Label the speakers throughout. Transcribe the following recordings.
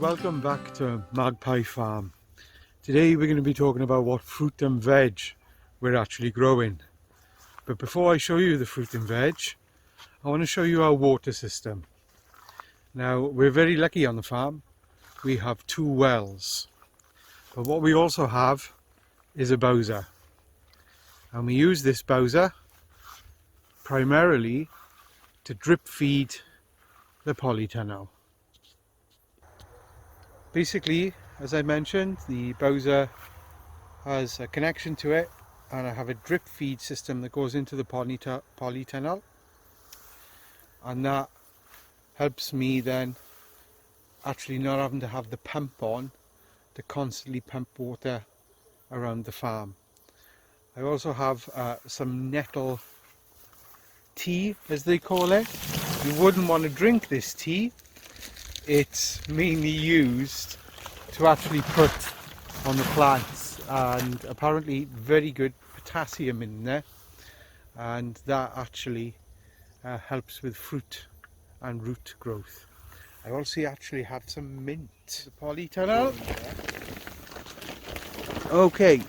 Speaker 1: welcome back to Magpie Farm. Today we're going to be talking about what fruit and veg we're actually growing. But before I show you the fruit and veg, I want to show you our water system. Now, we're very lucky on the farm. We have 2 wells. But what we also have is a bowser. And we use this bowser primarily to drip feed the polytunnel. Basically, as I mentioned, the bowser has a connection to it, and I have a drip feed system that goes into the polytunnel, and that helps me then actually not having to have the pump on to constantly pump water around the farm. I also have some nettle tea, as they call it. You wouldn't want to drink this tea. It's mainly used to actually put on the plants, and apparently very good potassium in there, and that actually helps with fruit and root growth. I also actually have some mint. The polytunnel. Okay,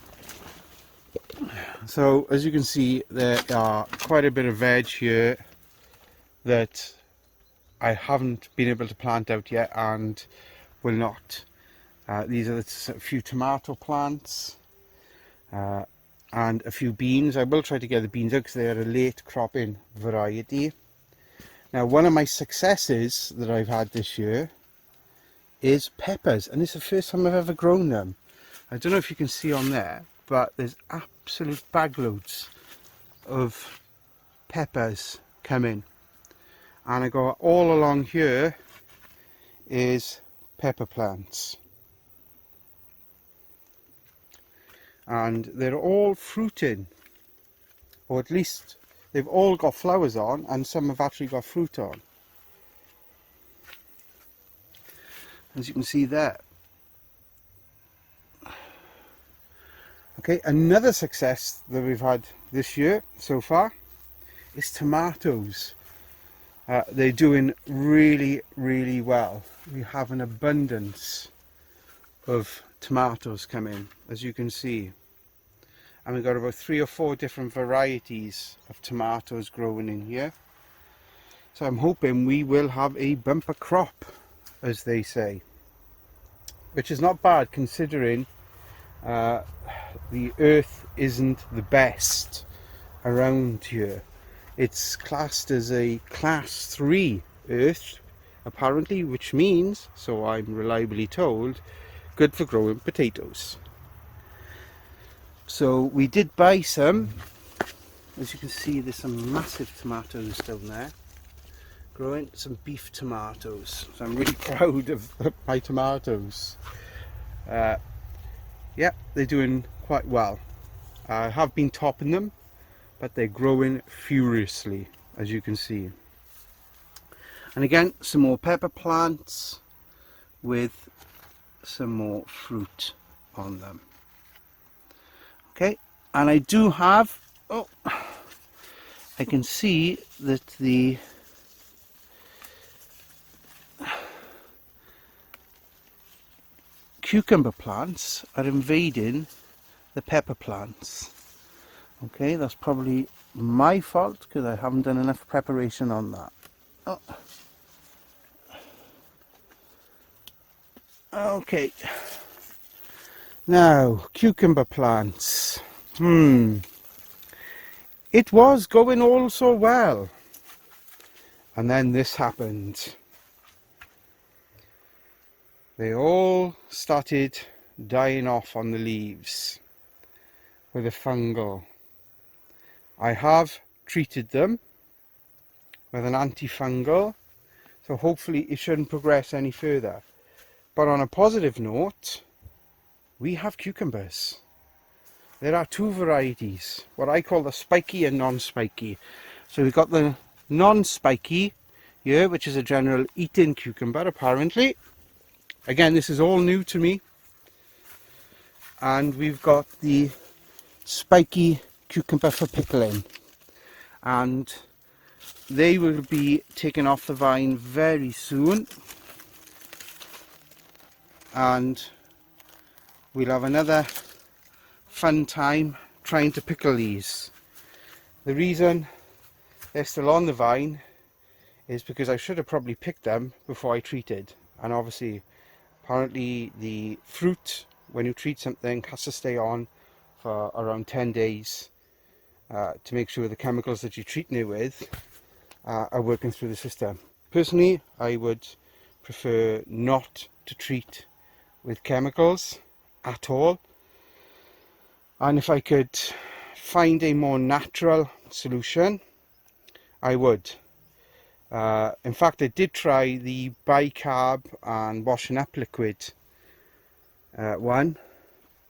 Speaker 1: so as you can see, there are quite a bit of veg here that I haven't been able to plant out yet and will not. These are a few tomato plants and a few beans. I will try to get the beans out because they are a late cropping variety. Now, one of my successes that I've had this year is peppers, and it's the first time I've ever grown them. I don't know if you can see on there, but there's absolute bagloads of peppers coming. And I got all along here is pepper plants, and they're all fruiting, or at least they've all got flowers on, and some have actually got fruit on, as you can see there. Okay, another success that we've had this year so far is tomatoes. They're doing really well. We have an abundance of tomatoes coming, as you can see, and we've got about 3 or 4 different varieties of tomatoes growing in here. So I'm hoping we will have a bumper crop, as they say, which is not bad considering the earth isn't the best around here. It's classed as a class 3 earth, apparently, which means, so I'm reliably told, good for growing potatoes. So we did buy some. As you can see, there's some massive tomatoes down there growing, some beef tomatoes. So I'm really proud of my tomatoes. Yeah, they're doing quite well. I have been topping them, but they're growing furiously, as you can see. And again, some more pepper plants with some more fruit on them. Okay, and I do have, I can see that the cucumber plants are invading the pepper plants. Okay, that's probably my fault because I haven't done enough preparation on that. Okay, now cucumber plants. It was going all so well, and then this happened. They all started dying off on the leaves with a fungal. I have treated them with an antifungal, so hopefully it shouldn't progress any further. But on a positive note, we have cucumbers. There are 2 varieties, what I call the spiky and non-spiky. So we've got the non-spiky here, which is a general eating cucumber apparently. Again, this is all new to me. And we've got the spiky cucumber for pickling, and they will be taken off the vine very soon. and we'll have another fun time trying to pickle these. The reason they're still on the vine is because I should have probably picked them before I treated, and obviously apparently the fruit, when you treat something, has to stay on for around 10 days to make sure the chemicals that you're treating it with are working through the system. Personally, I would prefer not to treat with chemicals at all, and if I could find a more natural solution, I would. In fact, I did try the bicarb and washing up liquid one,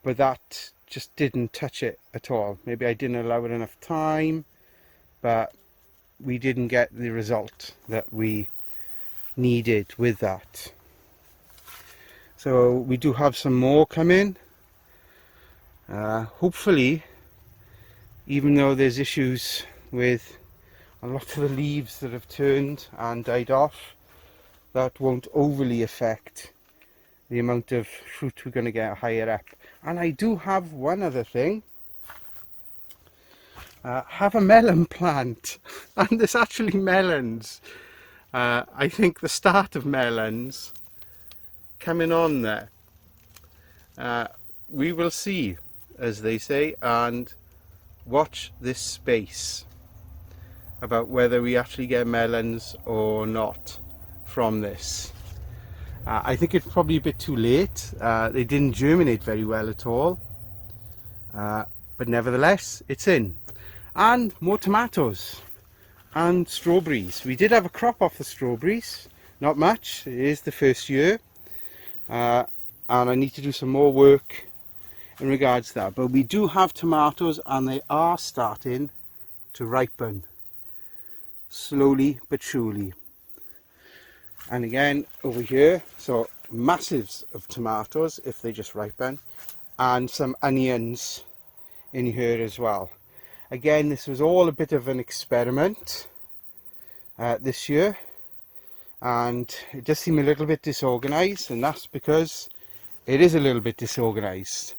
Speaker 1: but that just didn't touch it at all. Maybe I didn't allow it enough time, but we didn't get the result that we needed with that. So we do have some more coming. Hopefully, even though there's issues with a lot of the leaves that have turned and died off, that won't overly affect the amount of fruit we're going to get higher up. And I do have one other thing. Have a melon plant, and there's actually melons. I think the start of melons coming on there. We will see, as they say, and watch this space about whether we actually get melons or not from this. I think it's probably a bit too late. They didn't germinate very well at all, but nevertheless it's in. And more tomatoes and strawberries. We did have a crop off the strawberries, not much. It is the first year, and I need to do some more work in regards to that, but we do have tomatoes and they are starting to ripen slowly but surely. And again over here, so massives of tomatoes if they just ripen, and some onions in here as well. Again, this was all a bit of an experiment this year, and it does seem a little bit disorganized, and that's because it is a little bit disorganized,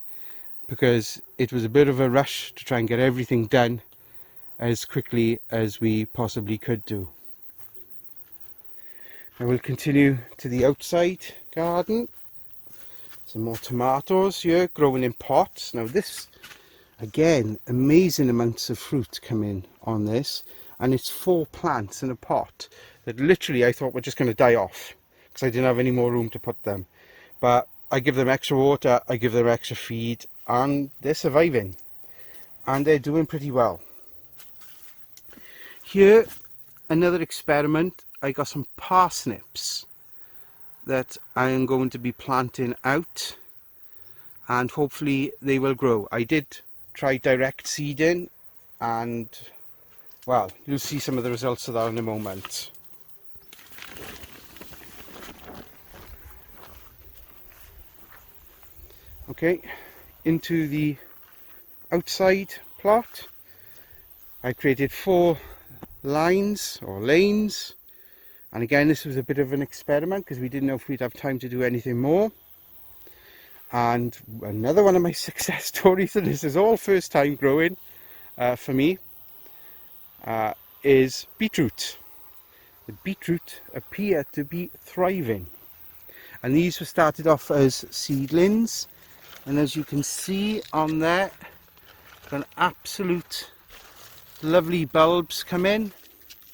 Speaker 1: because it was a bit of a rush to try and get everything done as quickly as we possibly could do. I will continue to the outside garden. Some more tomatoes here growing in pots. Now this, again, amazing amounts of fruit coming on this, and it's 4 plants in a pot that literally I thought were just going to die off because I didn't have any more room to put them. But I give them extra water, I give them extra feed, and they're surviving and they're doing pretty well. Here, another experiment. I got some parsnips that I am going to be planting out, and hopefully they will grow. I did try direct seeding, and well, you'll see some of the results of that in a moment. Okay, into the outside plot. I created 4 lines or lanes, and again this was a bit of an experiment because we didn't know if we'd have time to do anything more. And another one of my success stories, and this is all first time growing for me, is beetroot. The beetroot appear to be thriving, and these were started off as seedlings, and as you can see on there, an absolute lovely bulbs come in.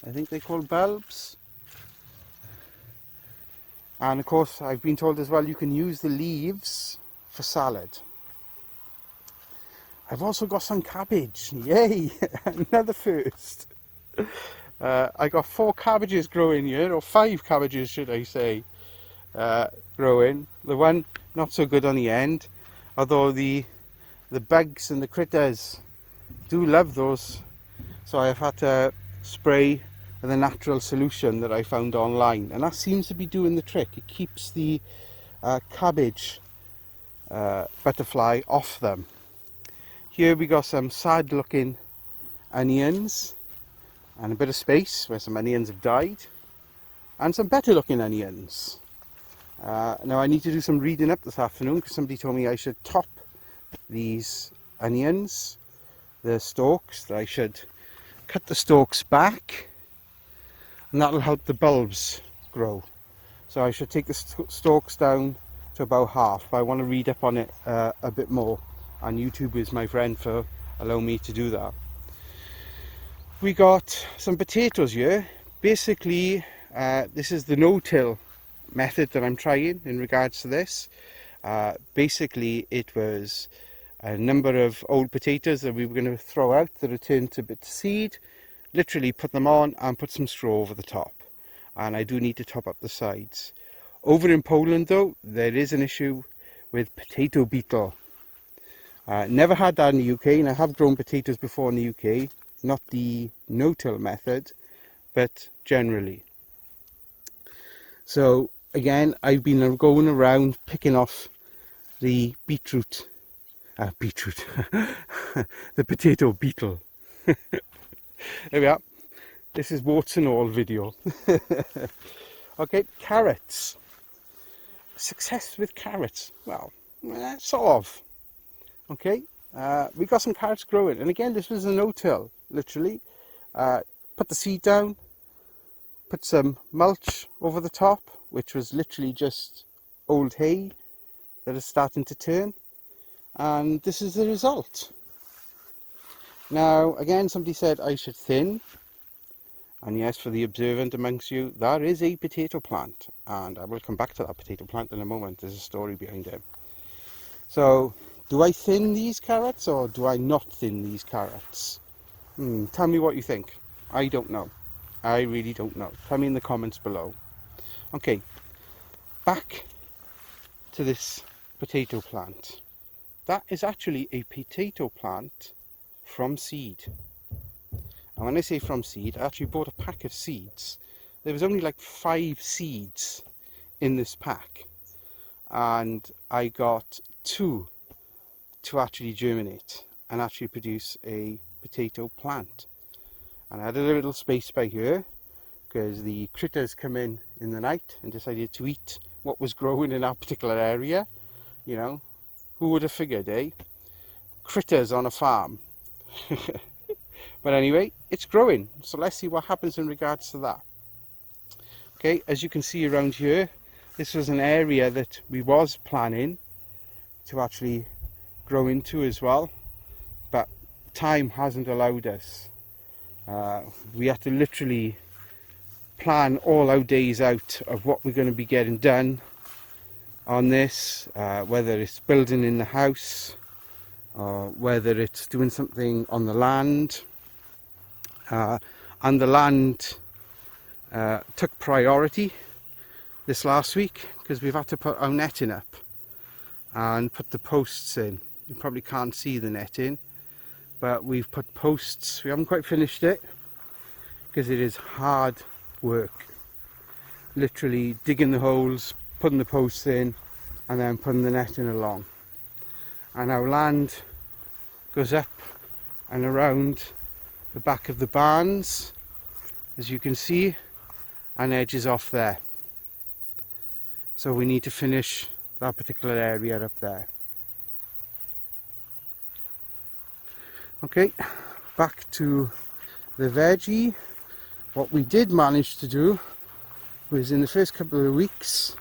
Speaker 1: I think they're called bulbs. And of course I've been told as well you can use the leaves for salad. I've also got some cabbage. Yay! Another first. I got 4 cabbages growing here, or 5 cabbages should I say, growing. The one not so good on the end, although the bugs and the critters do love those, so I've had to spray with a natural solution that I found online, and that seems to be doing the trick. It keeps the cabbage butterfly off them. Here we got some sad looking onions, and a bit of space where some onions have died, and some better looking onions. Now I need to do some reading up this afternoon because somebody told me I should top these onions, the stalks, that I should cut the stalks back, and that will help the bulbs grow. So I should take the stalks down to about half, but I want to read up on it a bit more, and YouTube is my friend for allowing me to do that. We got some potatoes here. Basically this is the no-till method that I'm trying in regards to this. Basically it was a number of old potatoes that we were going to throw out that had turned to a bit of seed. Literally put them on and put some straw over the top, and I do need to top up the sides. Over in Poland though, there is an issue with potato beetle. Never had that in the UK, and I have grown potatoes before in the UK, not the no-till method, but generally. So again, I've been going around picking off the beetroot, the potato beetle. There we are. This is warts and all video. Okay, carrots. Success with carrots. Well, sort of. Okay, we got some carrots growing, and again, this was a no-till. Literally, put the seed down, put some mulch over the top, which was literally just old hay that is starting to turn, and this is the result. Now again, somebody said I should thin, and yes, for the observant amongst you, that is a potato plant, and I will come back to that potato plant in a moment. There's a story behind it. So do I thin these carrots or do I not thin these carrots? Tell me what you think. I don't know. I really don't know. Tell me in the comments below. Okay, back to this potato plant. That is actually a potato plant from seed. And when I say from seed, I actually bought a pack of seeds. There was only like 5 seeds in this pack, and I got 2 to actually germinate and actually produce a potato plant. And I had a little space by here because the critters come in the night and decided to eat what was growing in that particular area. You know, who would have figured, eh? Critters on a farm. But anyway, it's growing, so let's see what happens in regards to that. Okay, as you can see around here, this was an area that we was planning to actually grow into as well, but time hasn't allowed us. We had to literally plan all our days out of what we're going to be getting done on this, whether it's building in the house or whether it's doing something on the land. And the land took priority this last week because we've had to put our netting up and put the posts in. You probably can't see the netting, but we've put posts. We haven't quite finished it because it is hard work. Literally digging the holes, putting the posts in, and then putting the netting along. And our land goes up and around the back of the barns, as you can see, and edges off there. So we need to finish that particular area up there. Okay, back to the veggie. What we did manage to do was, in the first couple of weeks,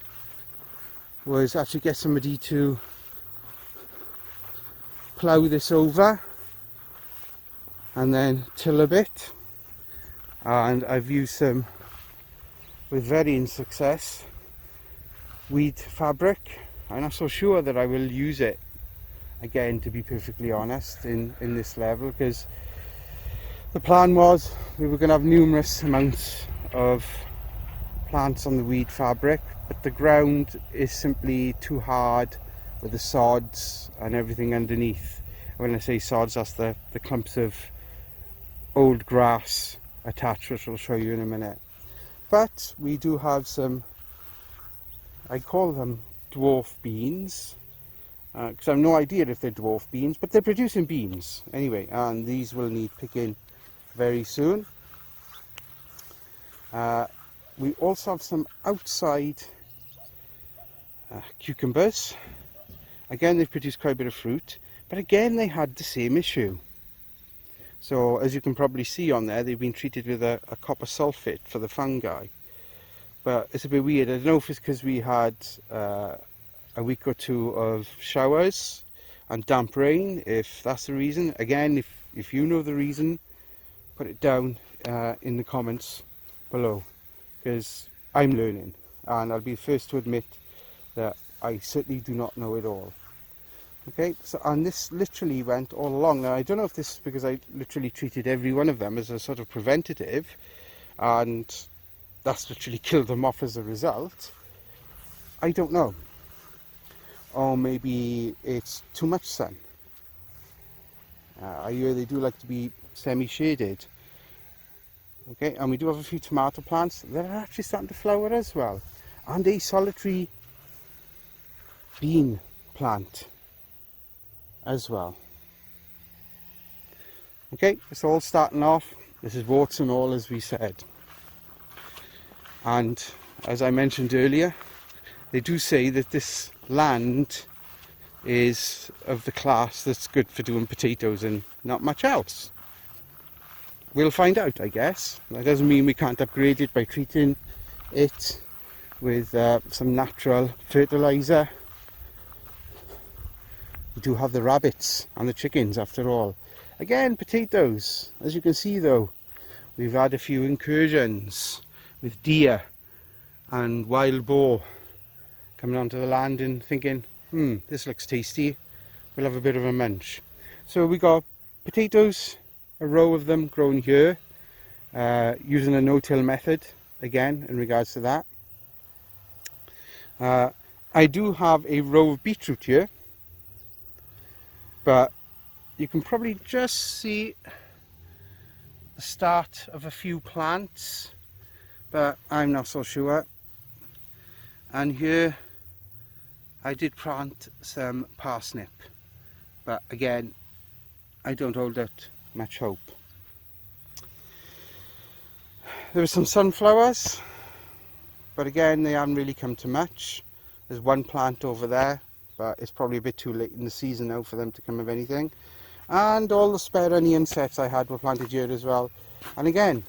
Speaker 1: was actually get somebody to plough this over and then till a bit, and I've used some, with varying success, weed fabric. I'm not so sure that I will use it again, to be perfectly honest, in this level, because the plan was we were going to have numerous amounts of plants on the weed fabric, but the ground is simply too hard with the sods and everything underneath. When I say sods, that's the clumps of old grass attached, which I'll show you in a minute. But we do have some, I call them dwarf beans, because I have no idea if they're dwarf beans, but they're producing beans anyway, and these will need picking very soon. We also have some outside cucumbers. Again, they've produced quite a bit of fruit, but again they had the same issue. So as you can probably see on there, they've been treated with a copper sulfate for the fungi. But it's a bit weird. I don't know if it's because we had a week or two of showers and damp rain, if that's the reason. Again, if you know the reason, put it down in the comments below, because I'm learning and I'll be the first to admit that I certainly do not know it all. Okay, so and this literally went all along. Now I don't know if this is because I literally treated every one of them as a sort of preventative and that's literally killed them off as a result. I don't know. Or maybe it's too much sun. I hear they do like to be semi-shaded. Okay, and we do have a few tomato plants that are actually starting to flower as well. And a solitary bean plant as well. Okay, it's all starting off. This is warts and all, as we said. And as I mentioned earlier, they do say that this land is of the class that's good for doing potatoes and not much else. We'll find out, I guess. That doesn't mean we can't upgrade it by treating it with some natural fertilizer. We do have the rabbits and the chickens after all. Again, potatoes. As you can see though, we've had a few incursions with deer and wild boar coming onto the land and thinking, this looks tasty, we'll have a bit of a munch. So we got potatoes, a row of them grown here, using a no-till method again in regards to that. I do have a row of beetroot here, but you can probably just see the start of a few plants, but I'm not so sure. And here I did plant some parsnip, but again I don't hold out much hope. There were some sunflowers, but again they haven't really come to much. There's one plant over there, but it's probably a bit too late in the season now for them to come of anything. And all the spare onion sets I had were planted here as well, and again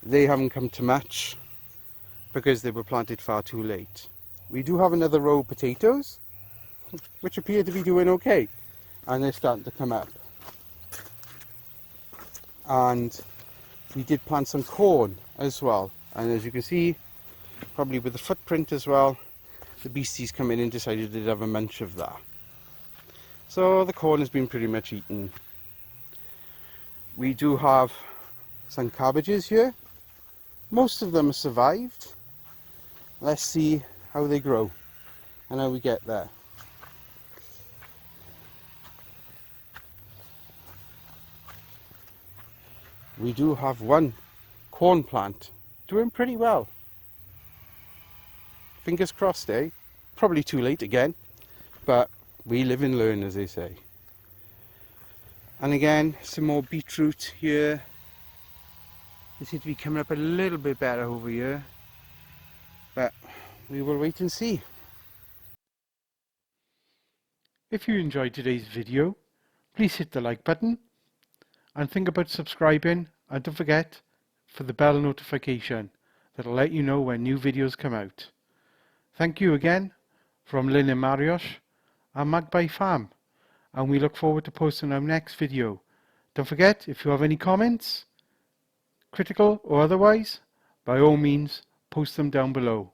Speaker 1: they haven't come to much because they were planted far too late. We do have another row of potatoes which appear to be doing okay, and they're starting to come up. And we did plant some corn as well, and as you can see, probably with the footprint as well, the beasties come in and decided they'd have a munch of that. So the corn has been pretty much eaten. We do have some cabbages here. Most of them have survived. Let's see how they grow and how we get there. We do have one corn plant doing pretty well. Fingers crossed, eh? Probably too late again, but we live and learn, as they say. And again, some more beetroot here. They seem to be coming up a little bit better over here, but we will wait and see. If you enjoyed today's video, please hit the like button and think about subscribing, and don't forget for the bell notification that'll let you know when new videos come out. Thank you again from Lyndon and Mariusz and Magpie Farm, and we look forward to posting our next video. Don't forget, if you have any comments, critical or otherwise, by all means post them down below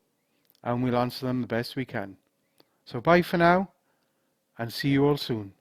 Speaker 1: and we'll answer them the best we can. So bye for now, and see you all soon.